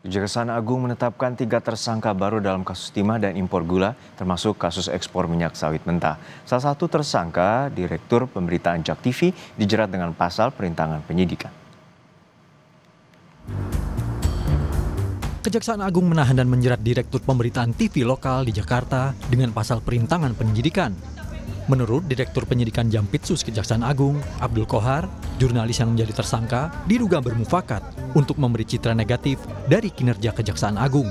Kejaksaan Agung menetapkan 3 tersangka baru dalam kasus timah dan impor gula, termasuk kasus ekspor minyak sawit mentah. Salah satu tersangka, Direktur Pemberitaan JAK TV, dijerat dengan pasal perintangan penyidikan. Kejaksaan Agung menahan dan menjerat Direktur Pemberitaan TV lokal di Jakarta dengan pasal perintangan penyidikan. Menurut Direktur Penyidikan Jampitsus Kejaksaan Agung, Abdul Kohar, jurnalis yang menjadi tersangka diduga bermufakat untuk memberi citra negatif dari kinerja Kejaksaan Agung.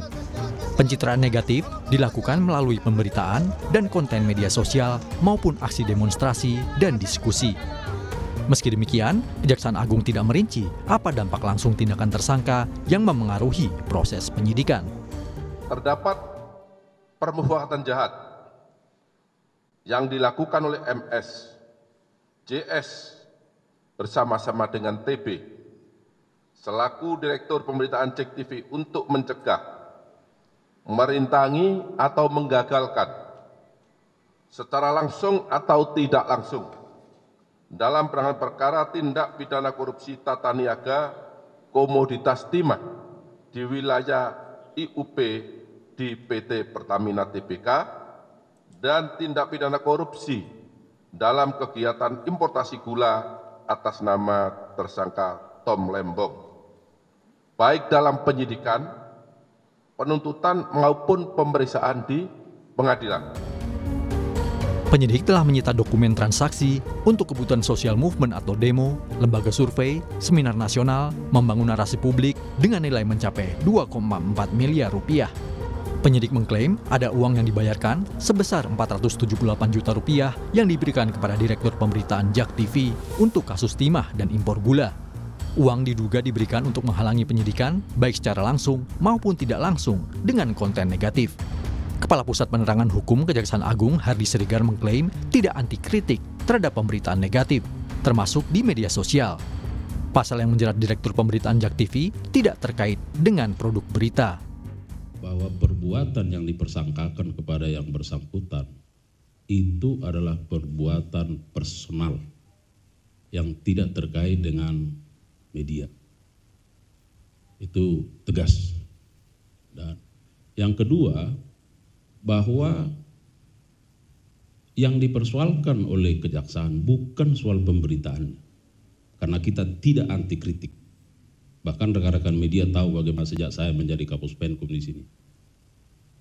Pencitraan negatif dilakukan melalui pemberitaan dan konten media sosial maupun aksi demonstrasi dan diskusi. Meski demikian, Kejaksaan Agung tidak merinci apa dampak langsung tindakan tersangka yang memengaruhi proses penyidikan. Terdapat permufakatan jahat yang dilakukan oleh MS, JS bersama-sama dengan TB selaku Direktur Pemberitaan JAK TV untuk mencegah, merintangi atau menggagalkan secara langsung atau tidak langsung dalam penanganan perkara tindak pidana korupsi tata niaga komoditas timah di wilayah IUP di PT Pertamina Tbk dan tindak pidana korupsi dalam kegiatan importasi gula atas nama tersangka Tom Lembong, baik dalam penyidikan, penuntutan maupun pemeriksaan di pengadilan. Penyidik telah menyita dokumen transaksi untuk kebutuhan social movement atau demo, lembaga survei, seminar nasional, membangun narasi publik dengan nilai mencapai 2,4 miliar rupiah. Penyidik mengklaim ada uang yang dibayarkan sebesar 478 juta rupiah yang diberikan kepada Direktur Pemberitaan JAK TV untuk kasus timah dan impor gula. Uang diduga diberikan untuk menghalangi penyidikan baik secara langsung maupun tidak langsung dengan konten negatif. Kepala Pusat Penerangan Hukum Kejaksaan Agung Hardi Srigar mengklaim tidak anti kritik terhadap pemberitaan negatif, termasuk di media sosial. Pasal yang menjerat Direktur Pemberitaan JAK TV tidak terkait dengan produk berita. Bahwa perbuatan yang dipersangkakan kepada yang bersangkutan itu adalah perbuatan personal yang tidak terkait dengan media. Itu tegas. Dan yang kedua, bahwa yang dipersoalkan oleh kejaksaan bukan soal pemberitaan, karena kita tidak anti kritik. Bahkan rekan-rekan media tahu bagaimana sejak saya menjadi Kapus Penkum di sini.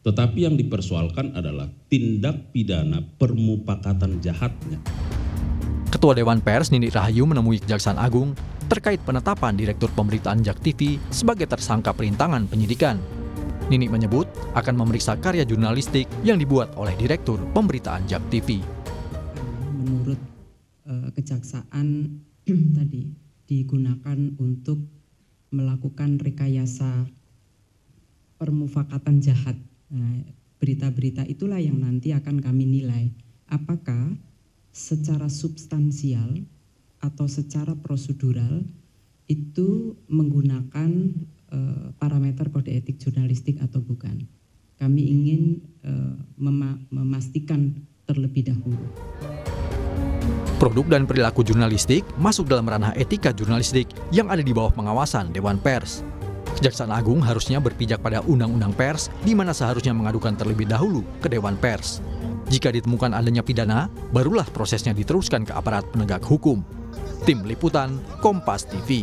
Tetapi yang dipersoalkan adalah tindak pidana permufakatan jahatnya. Ketua Dewan Pers Nini Rahayu menemui Kejaksaan Agung terkait penetapan Direktur Pemberitaan JAK TV sebagai tersangka perintangan penyidikan. Nini menyebut akan memeriksa karya jurnalistik yang dibuat oleh Direktur Pemberitaan JAK TV. Menurut Kejaksaan tadi digunakan untuk melakukan rekayasa permufakatan jahat. Berita-berita itulah yang nanti akan kami nilai apakah secara substansial atau secara prosedural itu menggunakan parameter kode etik jurnalistik atau bukan. Kami ingin memastikan terlebih dahulu. Produk dan perilaku jurnalistik masuk dalam ranah etika jurnalistik yang ada di bawah pengawasan Dewan Pers. Kejaksaan Agung harusnya berpijak pada Undang-Undang Pers, di mana seharusnya mengadukan terlebih dahulu ke Dewan Pers. Jika ditemukan adanya pidana, barulah prosesnya diteruskan ke aparat penegak hukum. Tim Liputan, Kompas TV.